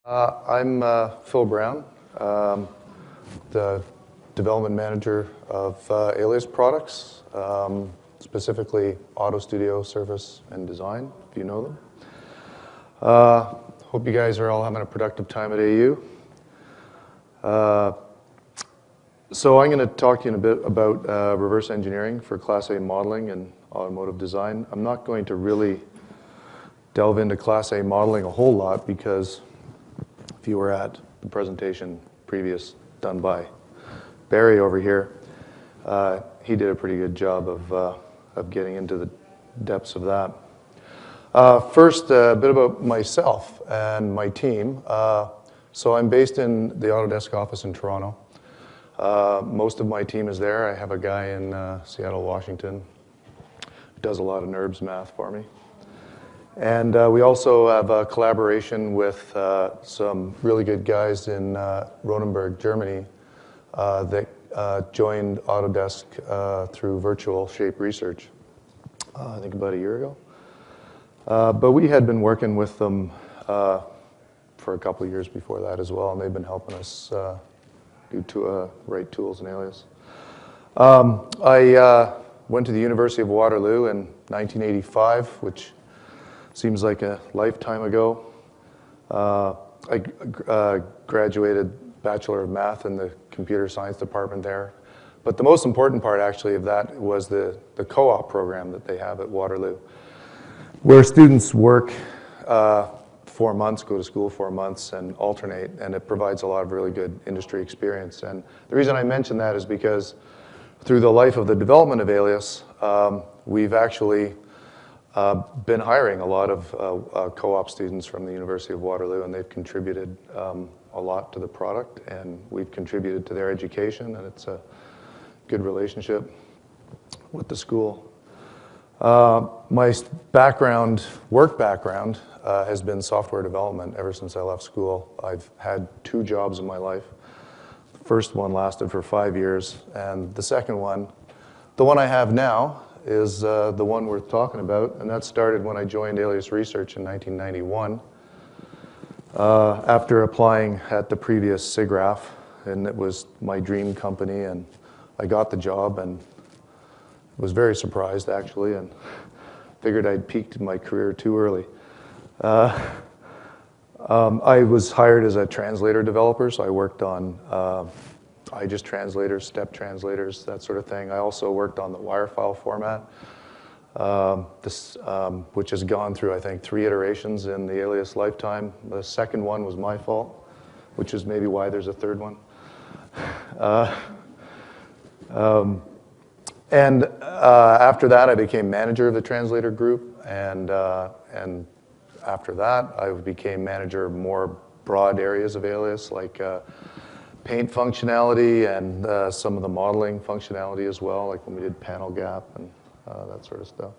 I'm Phil Brown, the development manager of Alias products, specifically Auto Studio, Service, and Design, if you know them. Hope you guys are all having a productive time at AU. So I'm going to talk to you in a bit about reverse engineering for Class A modeling and automotive design. I'm not going to really delve into Class A modeling a whole lot because if you were at the presentation previous done by Barry over here, he did a pretty good job of getting into the depths of that. First, a bit about myself and my team. So I'm based in the Autodesk office in Toronto. Most of my team is there. I have a guy in Seattle, Washington, who does a lot of NURBS math for me. And we also have a collaboration with some really good guys in Ronenberg, Germany, that joined Autodesk through virtual shape research, I think about a year ago. But we had been working with them for a couple of years before that as well, and they've been helping us write tools in Alias. I went to the University of Waterloo in 1985, which seems like a lifetime ago. I graduated Bachelor of Math in the Computer Science department there. But the most important part, actually, of that was the co-op program that they have at Waterloo, where students work 4 months, go to school 4 months, and alternate, and it provides a lot of really good industry experience. And the reason I mention that is because through the life of the development of Alias, we've actually been hiring a lot of co-op students from the University of Waterloo, and they've contributed a lot to the product, and we've contributed to their education, and it's a good relationship with the school. My work background, has been software development ever since I left school. I've had 2 jobs in my life. The first one lasted for 5 years, and the second one, the one I have now, is the one worth talking about, and that started when I joined Alias Research in 1991 after applying at the previous SIGGRAPH, and it was my dream company, and I got the job and was very surprised, actually, and figured I'd peaked in my career too early. I was hired as a translator developer, so I worked on IGES translators, step translators, that sort of thing. I also worked on the wire file format, which has gone through, I think, 3 iterations in the Alias lifetime. The second one was my fault, which is maybe why there's a third one. And after that, I became manager of the translator group, and after that, I became manager of more broad areas of Alias, like paint functionality and some of the modeling functionality as well, like when we did panel gap and that sort of stuff.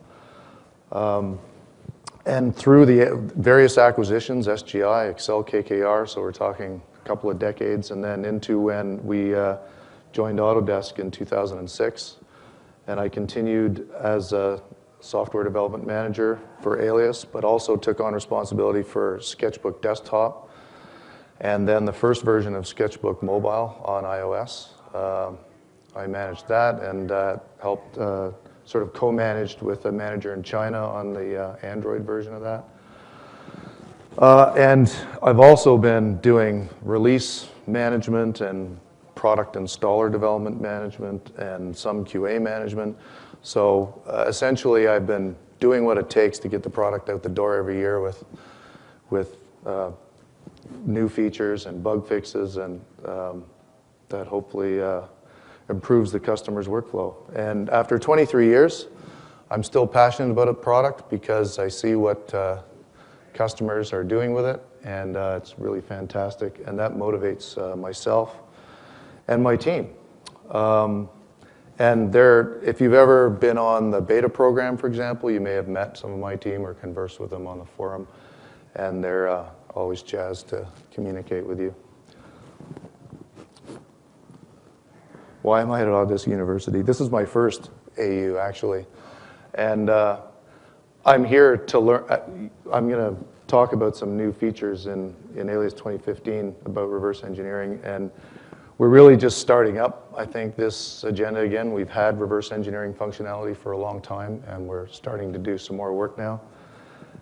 And through the various acquisitions, SGI, Excel, KKR, so we're talking a couple of decades, and then into when we joined Autodesk in 2006. And I continued as a software development manager for Alias, but also took on responsibility for Sketchbook Desktop, and then the first version of Sketchbook Mobile on iOS. I managed that and helped sort of co-managed with a manager in China on the Android version of that. And I've also been doing release management and product installer development management and some QA management. So essentially, I've been doing what it takes to get the product out the door every year with new features and bug fixes, and that hopefully improves the customer's workflow. And after 23 years, I'm still passionate about a product because I see what customers are doing with it, and it's really fantastic, and that motivates myself and my team. And if you've ever been on the beta program, for example, you may have met some of my team or conversed with them on the forum, and they're always jazzed to communicate with you. Why am I at Autodesk University? This is my first AU, actually, and I'm here to learn. I'm going to talk about some new features in Alias 2015 about reverse engineering. And we're really just starting up, I think, this agenda again. We've had reverse engineering functionality for a long time, and we're starting to do some more work now.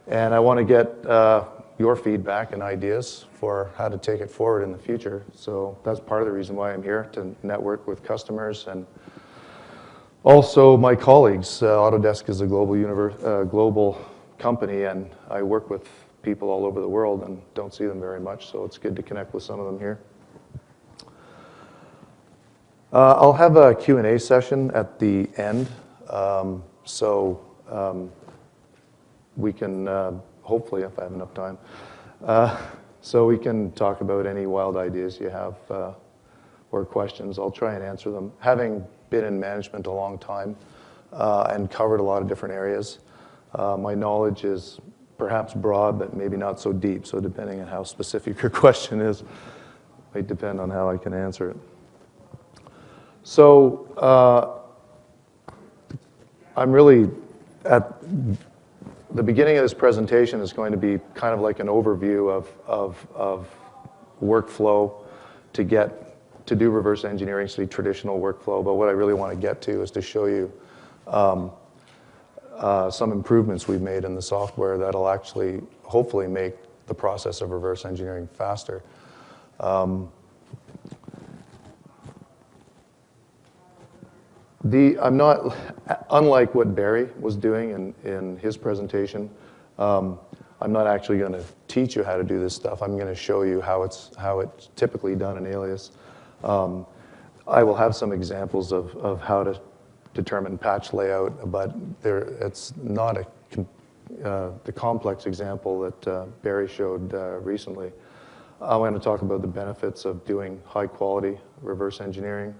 And I want to get your feedback and ideas for how to take it forward in the future. So that's part of the reason why I'm here, to network with customers and also my colleagues. Autodesk is a global company, and I work with people all over the world and don't see them very much, so it's good to connect with some of them here. I'll have a Q&A session at the end, we can, hopefully, if I have enough time, so we can talk about any wild ideas you have or questions. I'll try and answer them. Having been in management a long time and covered a lot of different areas, my knowledge is perhaps broad, but maybe not so deep. So depending on how specific your question is, might depend on how I can answer it. So I'm really at the beginning of this presentation is going to be kind of like an overview of workflow to do reverse engineering, so traditional workflow. But what I really want to get to is to show you some improvements we've made in the software that'll actually hopefully make the process of reverse engineering faster. I'm not, unlike what Barry was doing in his presentation, I'm not actually going to teach you how to do this stuff. I'm going to show you how it's typically done in Alias. I will have some examples of how to determine patch layout, but it's not the complex example that Barry showed recently. I'm going to talk about the benefits of doing high quality reverse engineering.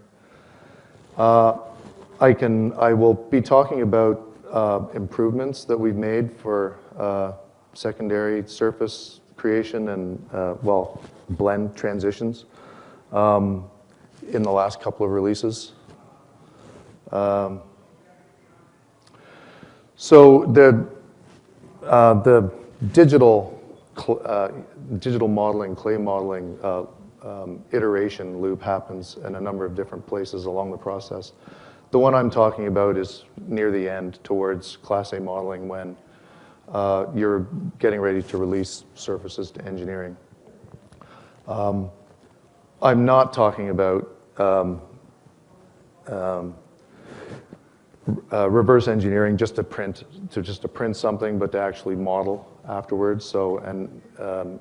I will be talking about improvements that we've made for secondary surface creation and, blend transitions in the last couple of releases. So the digital modeling, clay modeling iteration loop happens in a number of different places along the process. The one I'm talking about is near the end, towards Class A modeling, when you're getting ready to release surfaces to engineering. I'm not talking about reverse engineering just to print something, but to actually model afterwards. So, and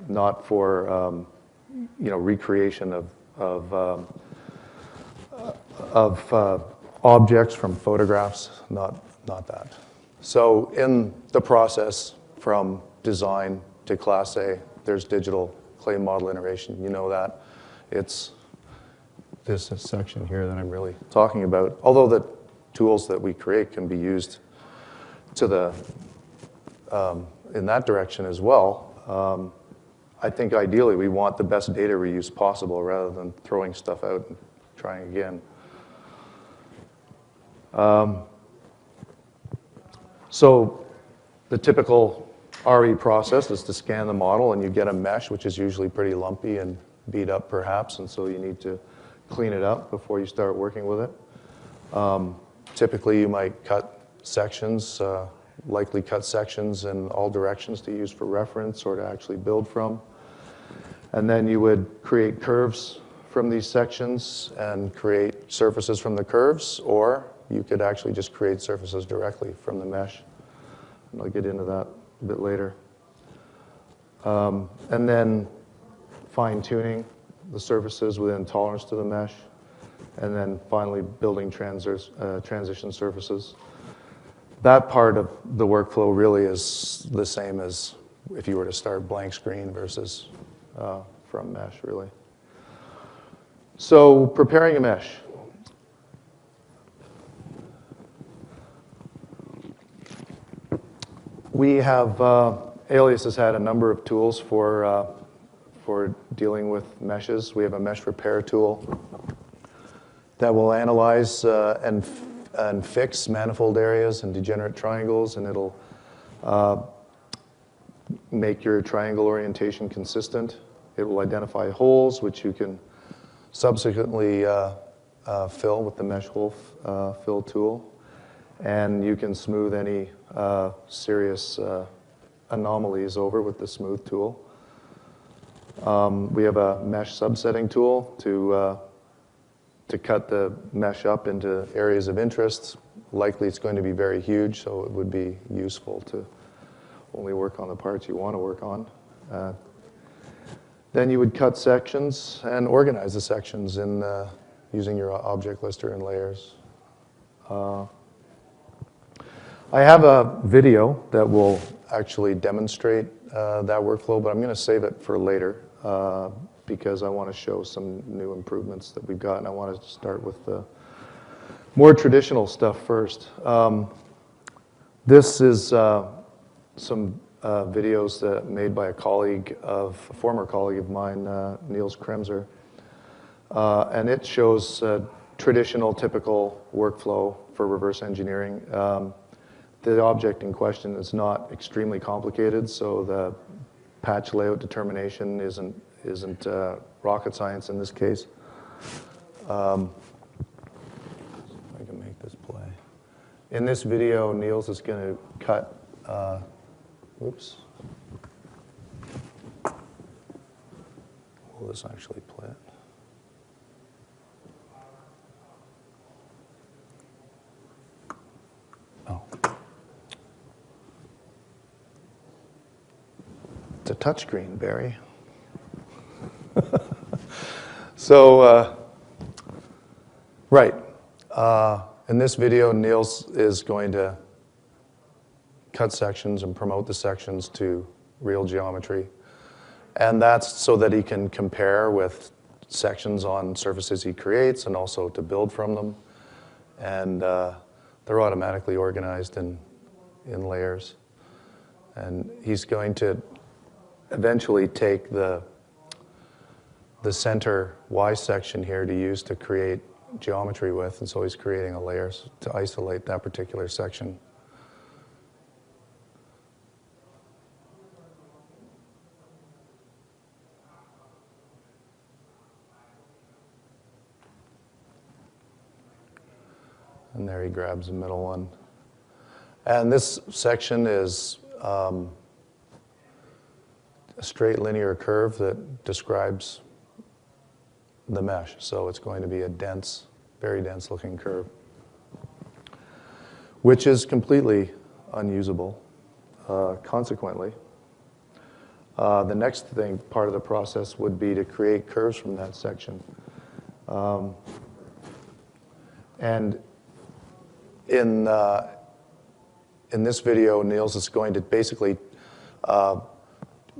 not for recreation of objects from photographs, not that. So in the process from design to Class A, there's digital clay model iteration. You know that. It's this section here that I'm really talking about. Although the tools that we create can be used to in that direction as well. I think ideally we want the best data reuse possible rather than throwing stuff out and trying again. So the typical RE process is to scan the model, and you get a mesh, which is usually pretty lumpy and beat up perhaps, and so you need to clean it up before you start working with it. Typically you might cut sections, likely cut sections in all directions to use for reference or to actually build from. And then you would create curves from these sections and create surfaces from the curves, or you could actually just create surfaces directly from the mesh. And I'll get into that a bit later. And then fine-tuning the surfaces within tolerance to the mesh. And then finally building transition surfaces. That part of the workflow really is the same as if you were to start blank screen versus from mesh, really. So preparing a mesh. We have, Alias has had a number of tools for dealing with meshes. We have a mesh repair tool that will analyze and fix manifold areas and degenerate triangles, and it'll make your triangle orientation consistent. It will identify holes, which you can subsequently fill with the mesh hole fill tool. And you can smooth any serious anomalies over with the smooth tool. We have a mesh subsetting tool to cut the mesh up into areas of interest. Likely it's going to be very huge, so it would be useful to only work on the parts you want to work on. Then you would cut sections and organize the sections in using your object lister and layers. I have a video that will actually demonstrate that workflow, but I'm going to save it for later because I want to show some new improvements that we've got, and I want to start with the more traditional stuff first. This is some videos made by a former colleague of mine, Niels Kremser, and it shows traditional, typical workflow for reverse engineering. The object in question is not extremely complicated, so the patch layout determination isn't rocket science in this case. If I can make this play. In this video, Niels is going to cut. Whoops. Will this actually play it? Oh. It's a touchscreen, Barry. So, right. In this video, Niels is going to cut sections and promote the sections to real geometry. And that's so that he can compare with sections on surfaces he creates and also to build from them. And they're automatically organized in layers. And he's going to eventually take the center Y section here to use to create geometry with, and so he's creating a layer to isolate that particular section. And there he grabs the middle one. And this section is a straight linear curve that describes the mesh. So it's going to be a dense, very dense looking curve, which is completely unusable. Consequently, the next part of the process would be to create curves from that section. And in this video, Niels is going to basically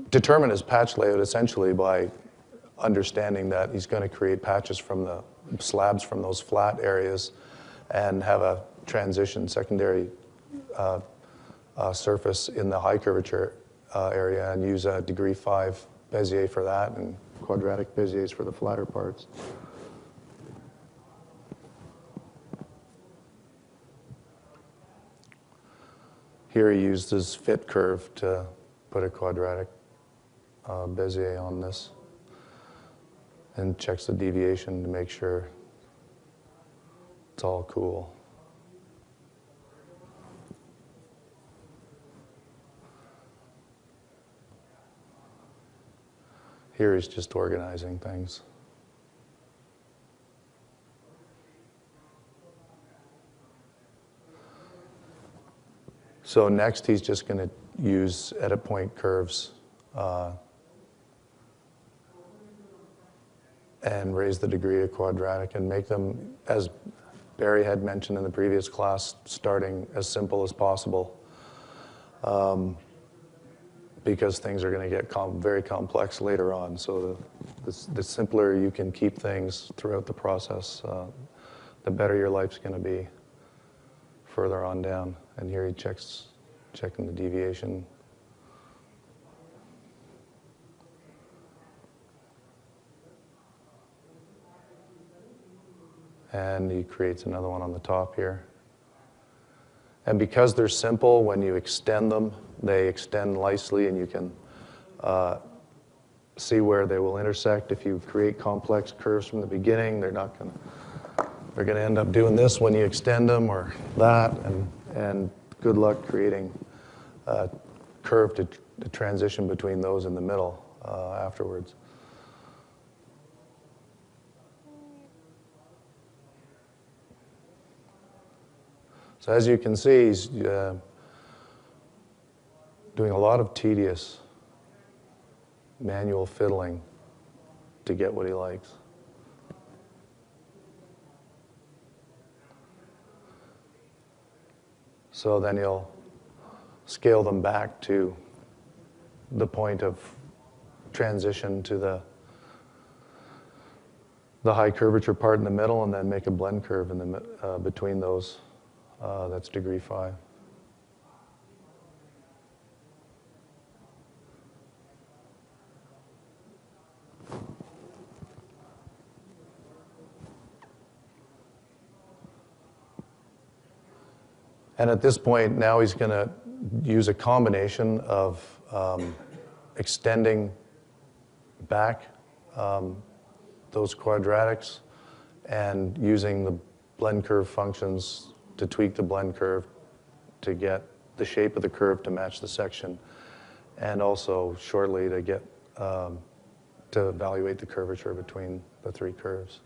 determine his patch layout essentially by understanding that he's going to create patches from the slabs from those flat areas and have a transition secondary surface in the high curvature area and use a degree 5 Bezier for that and quadratic Beziers for the flatter parts. Here he used his fit curve to put a quadratic Bezier on this and checks the deviation to make sure it's all cool. Here he's just organizing things. So next he's just going to use edit point curves and raise the degree to quadratic and make them, as Barry had mentioned in the previous class, starting as simple as possible because things are going to get very complex later on. So the simpler you can keep things throughout the process, the better your life's going to be further on down. And here he checking the deviation. And he creates another one on the top here. And because they're simple, when you extend them, they extend nicely, and you can see where they will intersect. If you create complex curves from the beginning, they're going to end up doing this when you extend them or that, and good luck creating a curve to transition between those in the middle afterwards. So as you can see, he's doing a lot of tedious manual fiddling to get what he likes. So then he'll scale them back to the point of transition to the high curvature part in the middle, and then make a blend curve in the between those. That's degree 5. And at this point, now he's going to use a combination of extending back those quadratics and using the blend curve functions to tweak the blend curve to get the shape of the curve to match the section, and also shortly to get to evaluate the curvature between the 3 curves.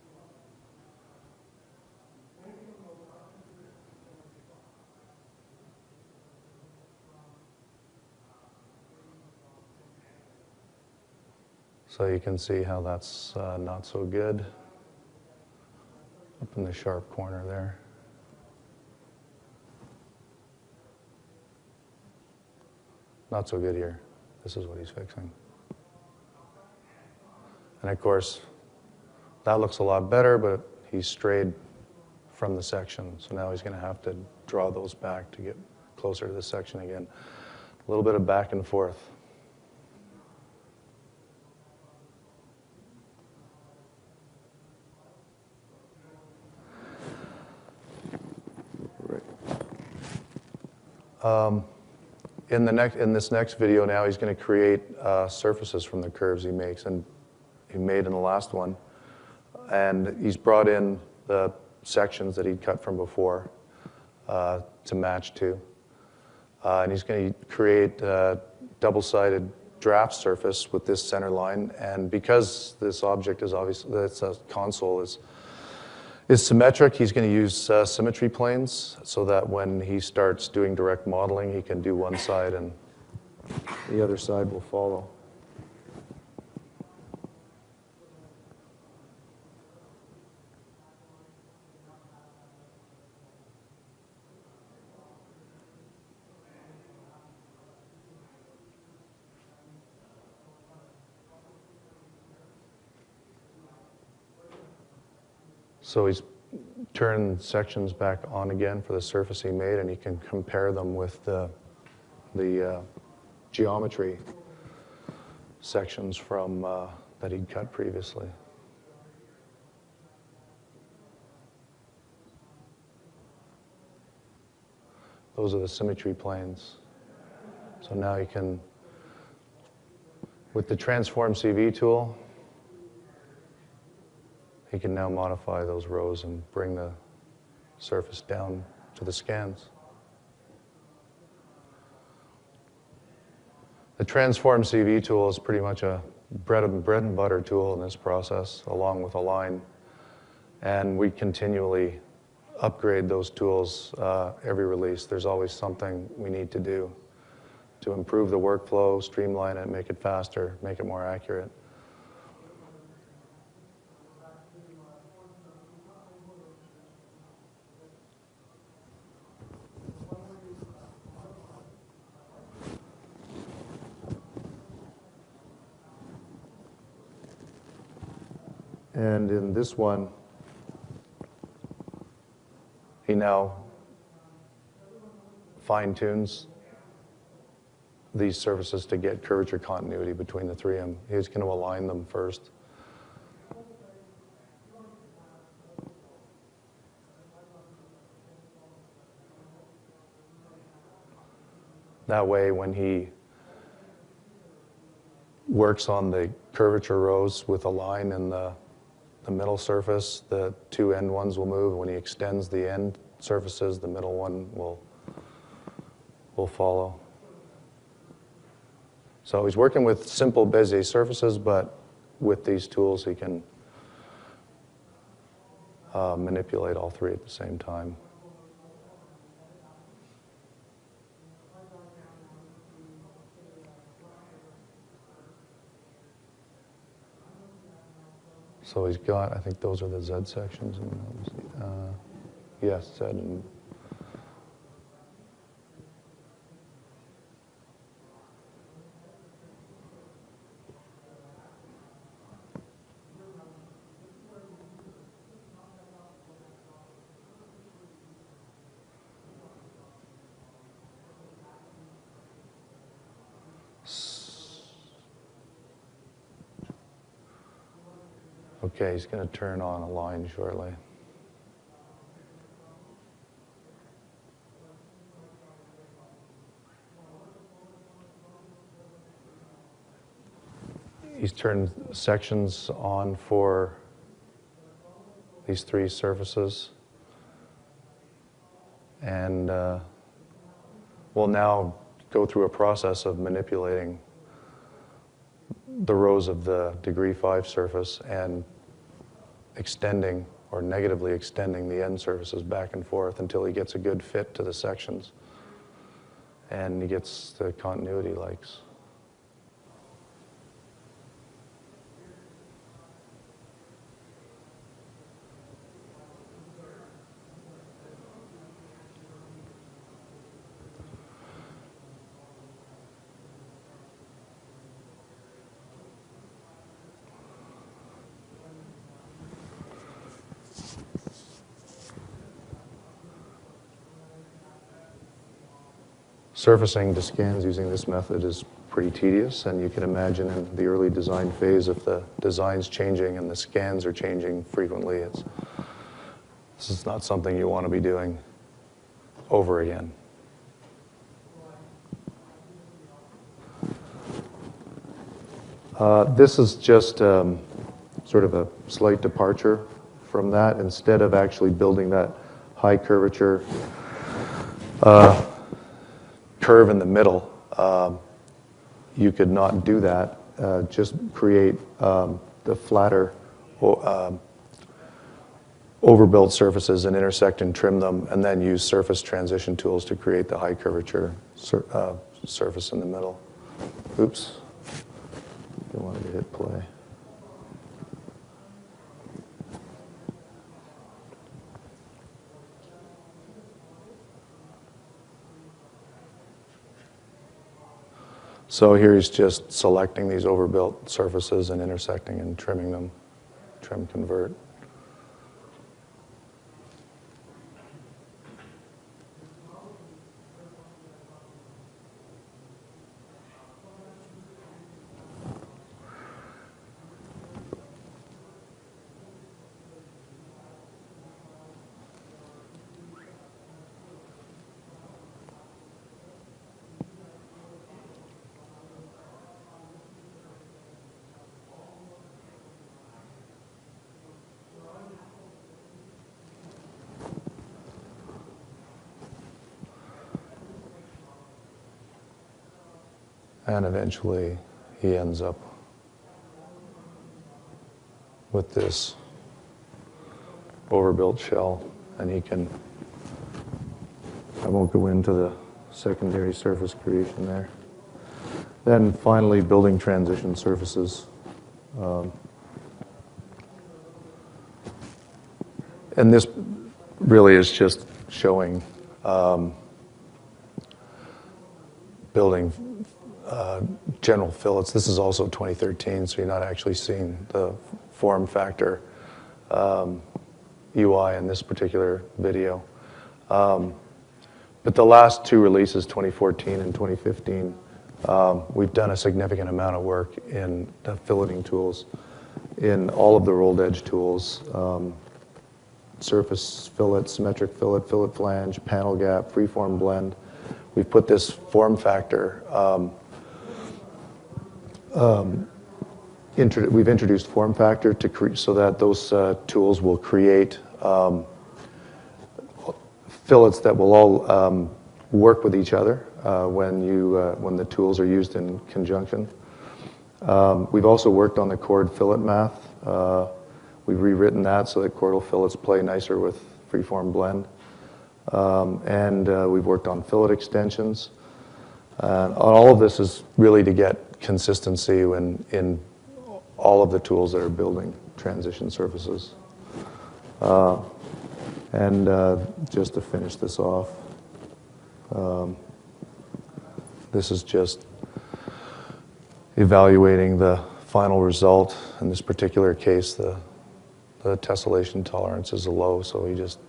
So you can see how that's not so good up in the sharp corner there. Not so good here. This is what he's fixing. And of course, that looks a lot better, but he's strayed from the section. So now he's going to have to draw those back to get closer to the section again. A little bit of back and forth. In this next video now, he's going to create surfaces from the curves he makes, and he made in the last one. And he's brought in the sections that he'd cut from before to match to. And he's going to create a double-sided draft surface with this center line. And because this object is obviously, this console is symmetric, he's going to use symmetry planes so that when he starts doing direct modeling, he can do one side and the other side will follow. So he's turned sections back on again for the surface he made, and he can compare them with the geometry sections from that he'd cut previously. Those are the symmetry planes. So now you can, with the Transform CV tool, he can now modify those rows and bring the surface down to the scans. The Transform CV tool is pretty much a bread and butter tool in this process, along with Align. And we continually upgrade those tools every release. There's always something we need to do to improve the workflow, streamline it, make it faster, make it more accurate. And in this one, he now fine-tunes these surfaces to get curvature continuity between the 3 of them. He's going to align them first. That way, when he works on the curvature rows with a line in the middle surface. The two end ones will move. When he extends the end surfaces, the middle one will follow. So he's working with simple Bezier surfaces, but with these tools he can manipulate all three at the same time. So he's got, I think those are the Z sections. And yes, Z and okay, he's going to turn on a line shortly. He's turned sections on for these three surfaces. And we'll now go through a process of manipulating the rows of the degree 5 surface and extending or negatively extending the end surfaces back and forth until he gets a good fit to the sections and he gets the continuity he likes. Surfacing to scans using this method is pretty tedious, and you can imagine in the early design phase, if the design's changing and the scans are changing frequently, this is not something you want to be doing over again. This is just sort of a slight departure from that. Instead of actually building that high curvature curve in the middle, you could not do that. Just create the flatter overbuilt surfaces and intersect and trim them, and then use surface transition tools to create the high curvature surface in the middle. Oops. I wanted to hit play. So here he's just selecting these overbuilt surfaces and intersecting and trimming them, trim, convert. And eventually he ends up with this overbuilt shell, and he can, I won't go into the secondary surface creation there. Then finally building transition surfaces. And this really is just showing building general fillets. This is also 2013, so you're not actually seeing the form factor UI in this particular video. But the last two releases, 2014 and 2015, we've done a significant amount of work in the filleting tools, in all of the rolled edge tools, surface fillet, symmetric fillet, fillet flange, panel gap, freeform blend. We've put this form factor we've introduced form factor so that those tools will create fillets that will all work with each other when the tools are used in conjunction. We've also worked on the chord fillet math. We've rewritten that so that chordal fillets play nicer with freeform blend. And we've worked on fillet extensions. All of this is really to get consistency in all of the tools that are building transition surfaces. Just to finish this off, this is just evaluating the final result. In this particular case, the tessellation tolerance is low, so he just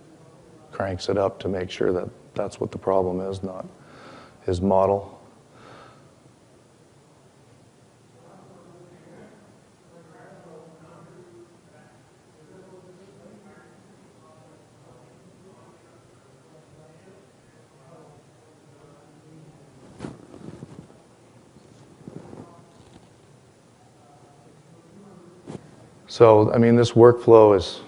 cranks it up to make sure that that's what the problem is, not his model. So, I mean, this workflow is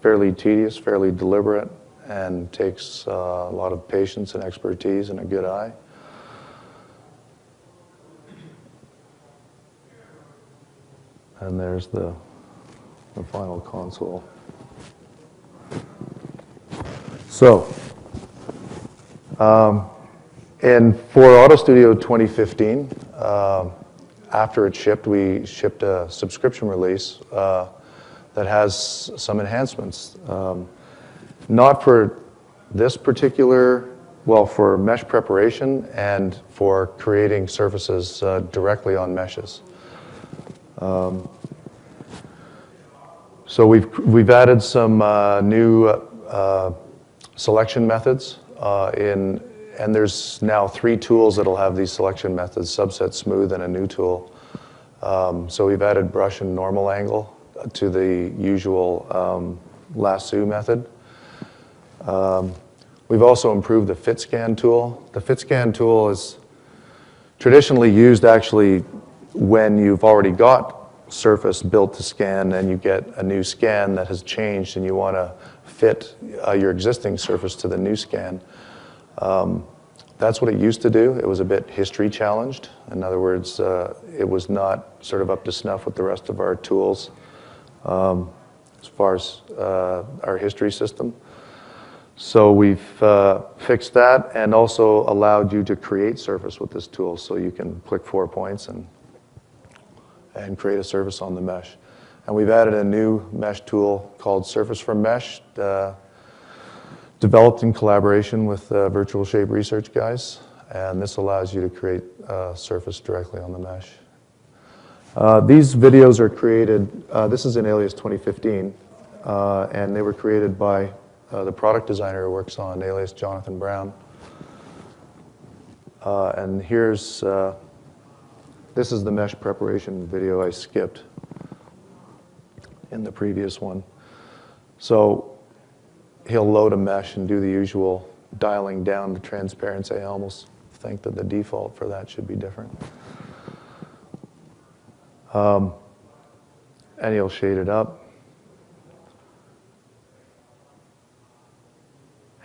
fairly tedious, fairly deliberate, and takes a lot of patience and expertise and a good eye. And there's the final console. So, and for Auto Studio 2015, after it shipped, we shipped a subscription release that has some enhancements. Not for this particular, well, for mesh preparation and for creating surfaces directly on meshes. So we've added some new selection methods and there's now 3 tools that'll have these selection methods: subset, smooth, and a new tool. So we've added brush and normal angle to the usual lasso method. We've also improved the fit scan tool. The fit scan tool is traditionally used actually when you've already got surface built to scan and you get a new scan that has changed and you want to fit your existing surface to the new scan. That's what it used to do. It was a bit history challenged. In other words, it was not sort of up to snuff with the rest of our tools as far as our history system. So we've fixed that and also allowed you to create surface with this tool. So you can click 4 points and create a surface on the mesh. And we've added a new mesh tool called Surface from Mesh, developed in collaboration with Virtual Shape Research guys. And this allows you to create a surface directly on the mesh. These videos are created, this is in Alias 2015, and they were created by the product designer who works on Alias, Jonathan Brown. And here's, this is the mesh preparation video I skipped in the previous one. So he'll load a mesh and do the usual dialing down the transparency. I almost think that the default for that should be different. And he'll shade it up.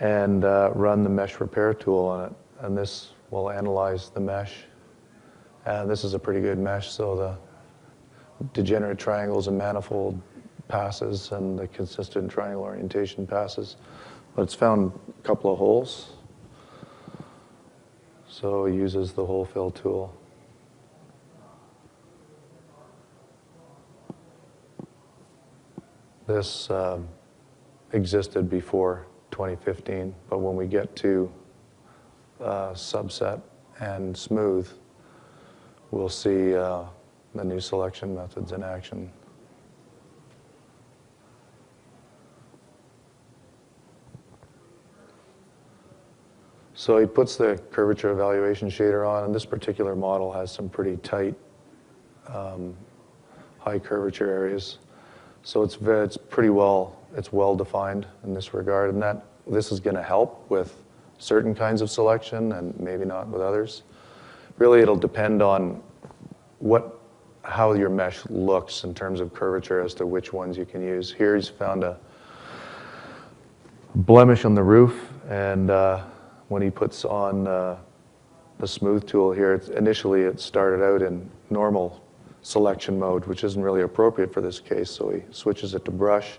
And run the mesh repair tool on it. And this will analyze the mesh. And this is a pretty good mesh, so the degenerate triangles and manifold passes and the consistent triangle orientation passes. But it's found a couple of holes. So it uses the hole fill tool. This existed before 2015, but when we get to subset and smooth, we'll see the new selection methods in action. So he puts the curvature evaluation shader on, and this particular model has some pretty tight, high curvature areas. So it's pretty well, it's well defined in this regard, and this is going to help with certain kinds of selection and maybe not with others. Really, it'll depend on what how your mesh looks in terms of curvature as to which ones you can use. Here he's found a blemish on the roof, and when he puts on the smooth tool here, initially it started out in normal selection mode, which isn't really appropriate for this case, so he switches it to brush,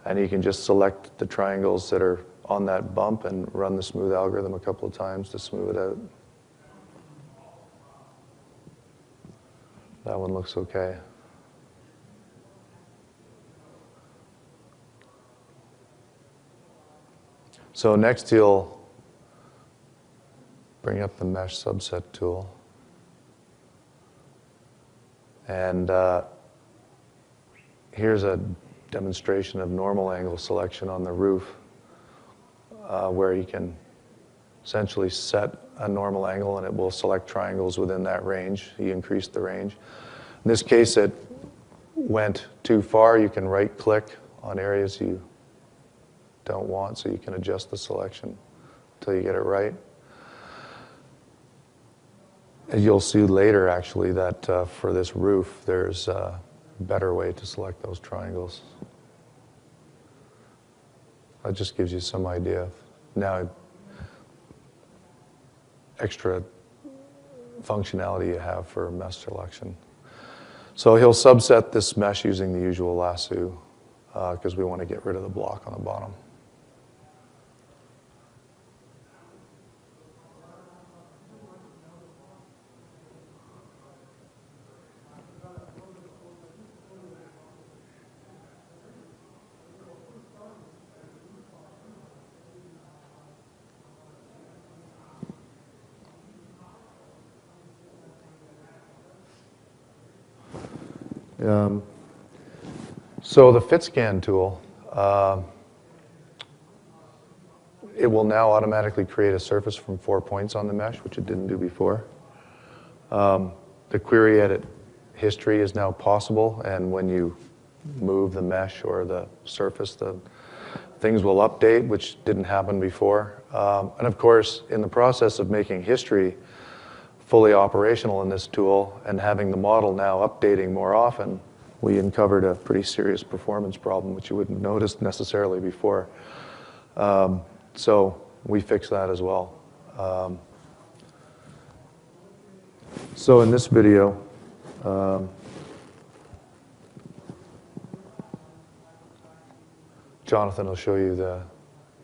and he can just select the triangles that are on that bump and run the smooth algorithm a couple of times to smooth it out. That one looks okay. So next he'll bring up the mesh subset tool. And here's a demonstration of normal angle selection on the roof, where you can essentially set a normal angle and it will select triangles within that range. You increase the range. In this case, it went too far. You can right-click on areas you don't want, so you can adjust the selection until you get it right. And you'll see later, actually, that for this roof, there's a better way to select those triangles. That just gives you some idea of now extra functionality you have for mesh selection. So he'll subset this mesh using the usual lasso because we want to get rid of the block on the bottom. So the fit scan tool, it will now automatically create a surface from 4 points on the mesh, which it didn't do before. The query edit history is now possible, and when you move the mesh or the surface, the things will update, which didn't happen before. And of course, in the process of making history fully operational in this tool and having the model now updating more often, we uncovered a pretty serious performance problem, which you wouldn't have noticed necessarily before. So we fixed that as well. So in this video, Jonathan will show you the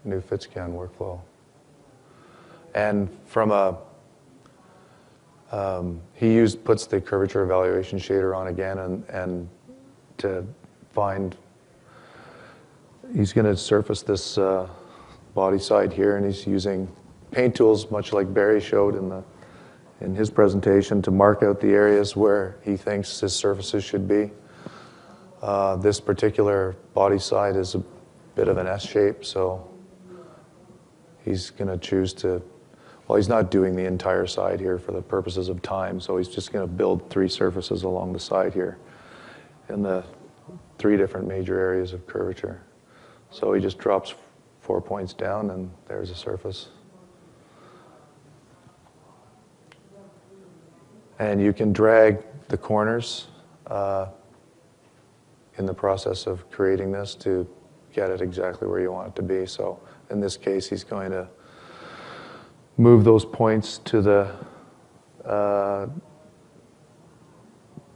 new fit scan workflow. And from a he puts the curvature evaluation shader on again, and to find, he's going to surface this body side here, and he's using paint tools, much like Barry showed in his presentation, to mark out the areas where he thinks his surfaces should be. This particular body side is a bit of an S shape, so he's going to choose to, well, he's not doing the entire side here for the purposes of time, so he's just going to build 3 surfaces along the side here in the 3 different major areas of curvature. So he just drops 4 points down, and there's a surface. And you can drag the corners in the process of creating this to get it exactly where you want it to be. So in this case, he's going to move those points to the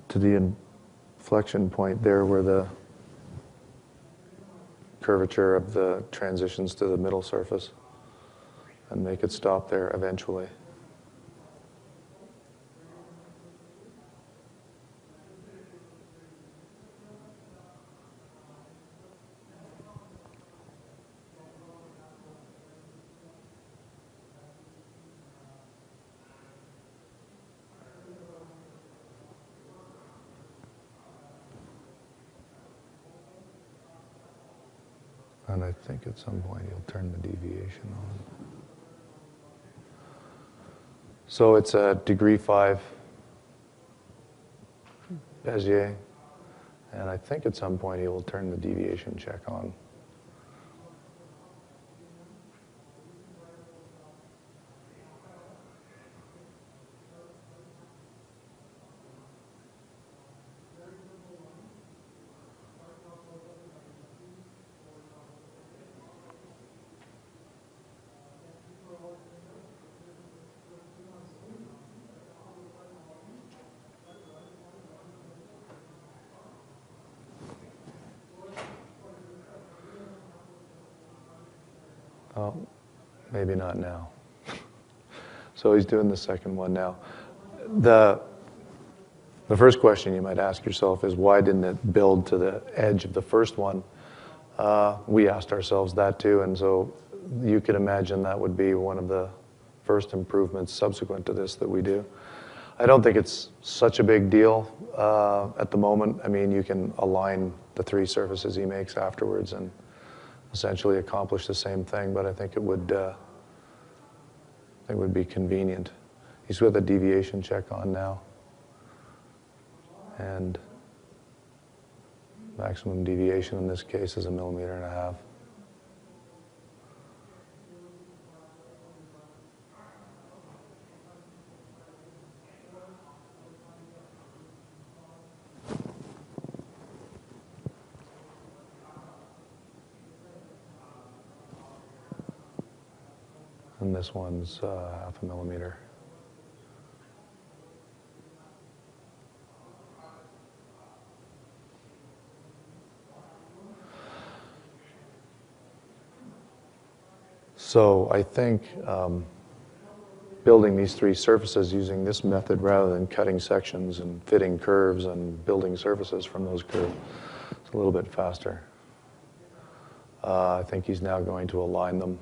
inflection point there where the curvature of the transitions to the middle surface, and make it stop there eventually. And I think at some point you'll turn the deviation on. So it's a degree 5 Bezier, and I think at some point he will turn the deviation check on. Oh, maybe not now. So he's doing the second one now. The first question you might ask yourself is, why didn't it build to the edge of the first one? We asked ourselves that too, and so you could imagine that would be one of the first improvements subsequent to this that we do. I don't think it's such a big deal at the moment. I mean, you can align the three surfaces he makes afterwards and essentially accomplish the same thing, but I think it would be convenient. He's with a deviation check on now, and maximum deviation in this case is 1.5 millimeters. And this one's 0.5 millimeter. So I think building these three surfaces using this method rather than cutting sections and fitting curves and building surfaces from those curves is a little bit faster. I think he's now going to align them.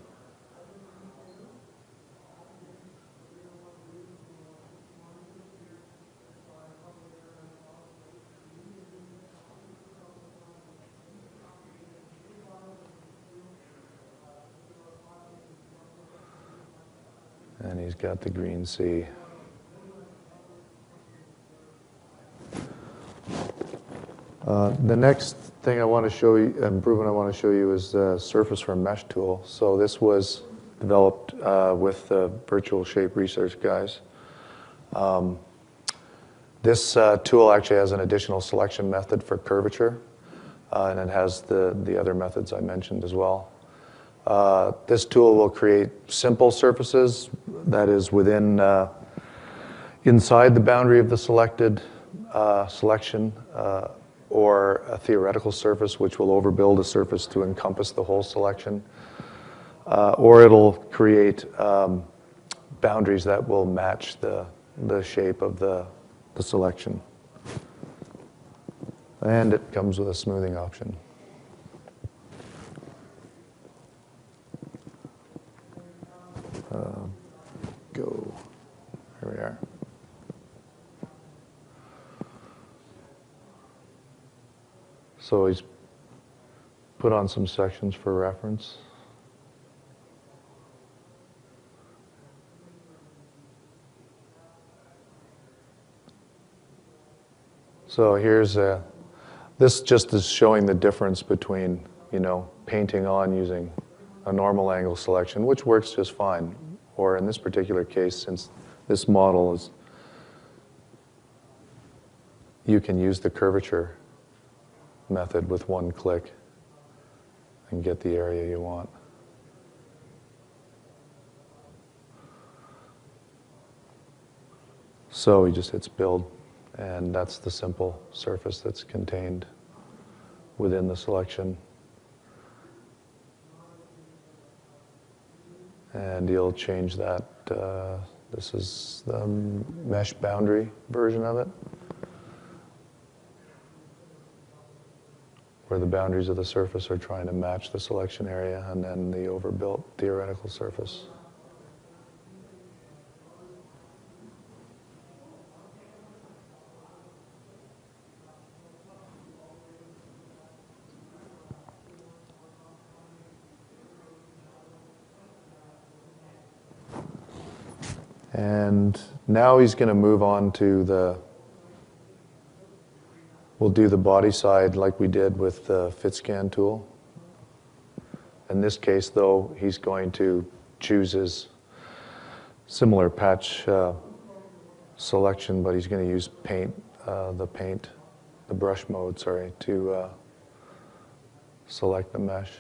And he's got the green C. The next thing I want to show you, improvement I want to show you, is the surface from mesh tool. So this was developed with the virtual shape research guys. This tool actually has an additional selection method for curvature, and it has the other methods I mentioned as well. This tool will create simple surfaces, that is within inside the boundary of the selected selection, or a theoretical surface which will overbuild a surface to encompass the whole selection, or it'll create boundaries that will match the shape of the selection. And it comes with a smoothing option. Go. Here we are. So he's put on some sections for reference. So here's this just is showing the difference between, painting on using a normal angle selection, which works just fine. Or in this particular case, since this model is, you can use the curvature method with one click and get the area you want. So he just hits build, and that's the simple surface that's contained within the selection. And you'll change that. This is the mesh boundary version of it, where the boundaries of the surface are trying to match the selection area, and then the overbuilt theoretical surface. And now he's going to move on to we'll do the body side like we did with the fit scan tool. In this case, though, he's going to choose his similar patch selection, but he's going to use the brush mode, to select the mesh.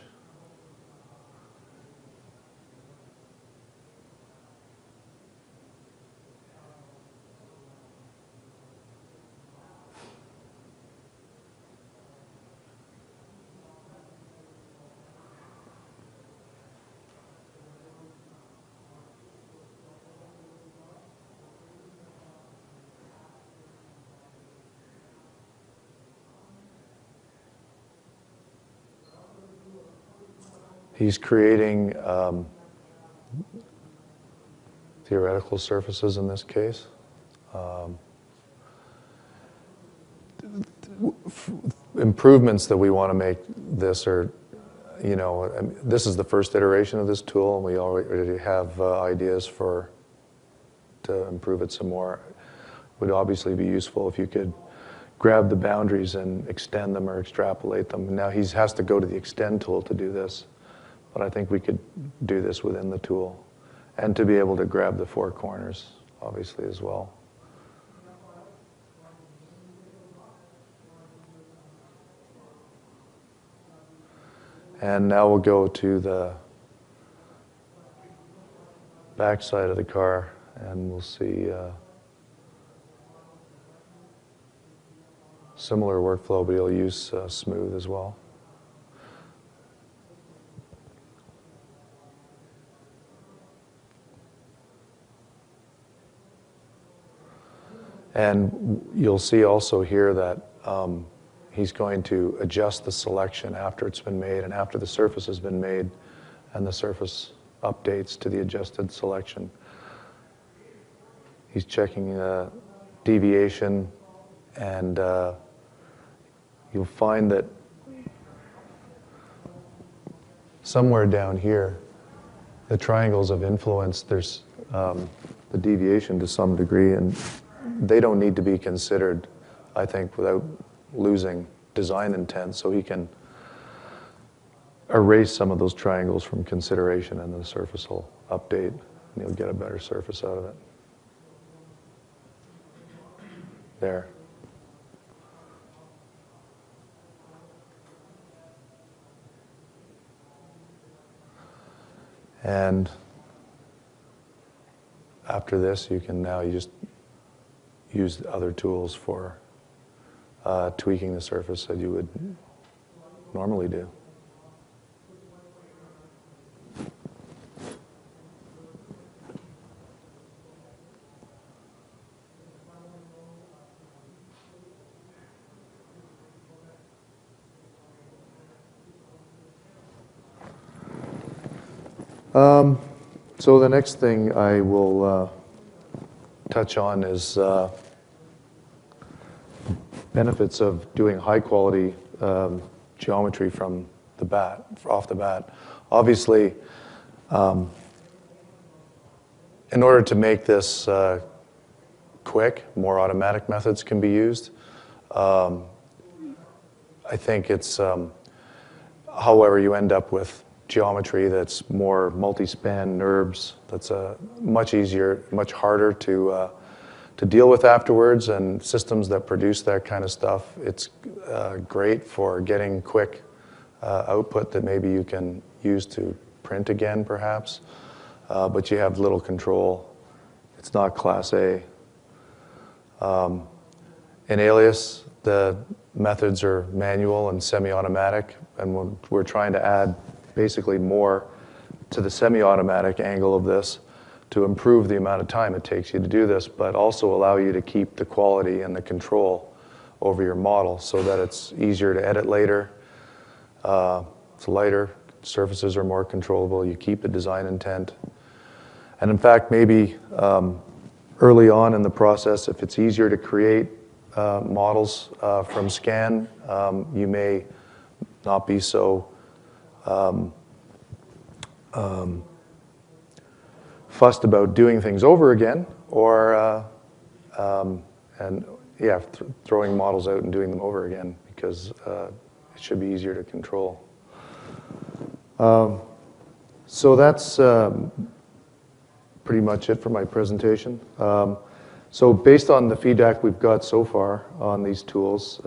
He's creating theoretical surfaces in this case. Improvements that we want to make this are, this is the first iteration of this tool, and we already have ideas to improve it some more. It would obviously be useful if you could grab the boundaries and extend them or extrapolate them. Now he has to go to the extend tool to do this, but I think we could do this within the tool, and to be able to grab the four corners, obviously, as well. And now we'll go to the back side of the car, and we'll see similar workflow, but he'll use smooth as well. And you'll see also here that he's going to adjust the selection after it's been made and after the surface has been made, and the surface updates to the adjusted selection. He's checking deviation, and you'll find that somewhere down here, the triangles of influence, there's the deviation to some degree, and they don't need to be considered, I think, without losing design intent, so he can erase some of those triangles from consideration, and the surface will update, and you'll get a better surface out of it. There. And after this, you just use other tools for tweaking the surface that you would normally do. So the next thing I will touch on is benefits of doing high quality geometry from off the bat. Obviously, in order to make this quick, more automatic methods can be used. I think it's, however, you end up with geometry that's more multi-span NURBS, that's much easier, much harder to deal with afterwards, and systems that produce that kind of stuff, it's great for getting quick output that maybe you can use to print again, perhaps, but you have little control. It's not Class A. In Alias, the methods are manual and semi-automatic, and we're trying to add basically more to the semi-automatic angle of this to improve the amount of time it takes you to do this, but also allow you to keep the quality and the control over your model so that it's easier to edit later. It's lighter, surfaces are more controllable, you keep the design intent. And in fact, maybe early on in the process, if it's easier to create models from scan, you may not be so fussed about doing things over again, or throwing models out and doing them over again, because it should be easier to control. So that's pretty much it for my presentation. So based on the feedback we've got so far on these tools,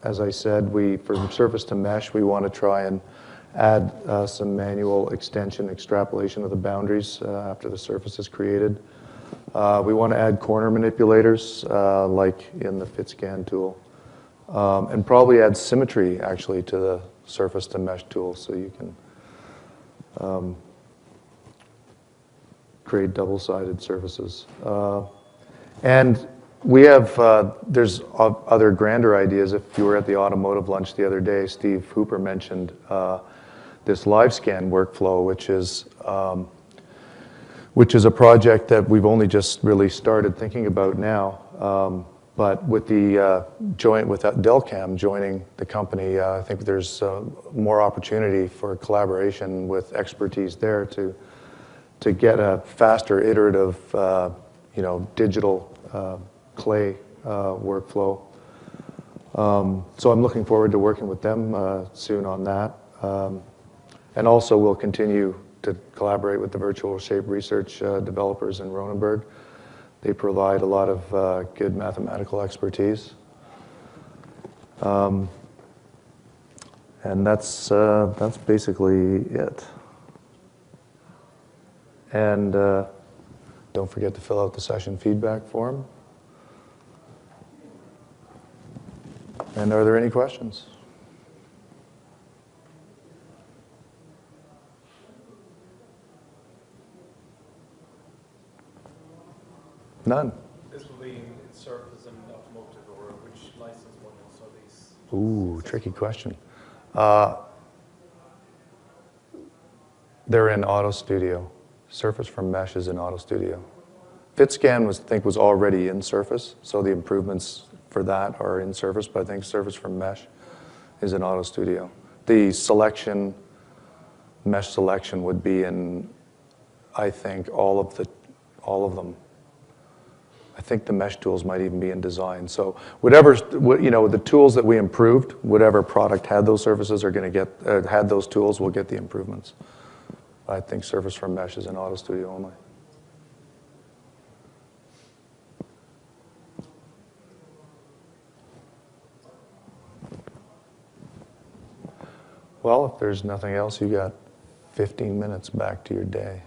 as I said, from surface to mesh, we want to try and add some manual extension, extrapolation of the boundaries after the surface is created. We want to add corner manipulators, like in the fit scan tool, and probably add symmetry, actually, to the surface to mesh tool, so you can create double-sided surfaces. And we have, there's other grander ideas. If you were at the Automotive lunch the other day, Steve Hooper mentioned this live scan workflow, which is a project that we've only just really started thinking about now. But with the joint with Delcam joining the company, I think there's more opportunity for collaboration with expertise there to get a faster iterative, digital clay workflow. So I'm looking forward to working with them soon on that. And also we'll continue to collaborate with the virtual shape research developers in Ronenberg. They provide a lot of good mathematical expertise. And that's basically it. And don't forget to fill out the session feedback form. And are there any questions? None. This will be in Surface and Automotive, or which license modules are these? Ooh, tricky question. They're in Auto Studio. Surface from Mesh is in Auto Studio. FitScan was already in Surface, so the improvements for that are in Surface, but I think Surface from Mesh is in Auto Studio. The selection, mesh selection would be in, I think, all of them. I think the mesh tools might even be in design. So the tools that we improved, whatever product had those surfaces are going to get, had those tools will get the improvements. I think Surface from Mesh is in Auto Studio only. Well, if there's nothing else, you got 15 minutes back to your day.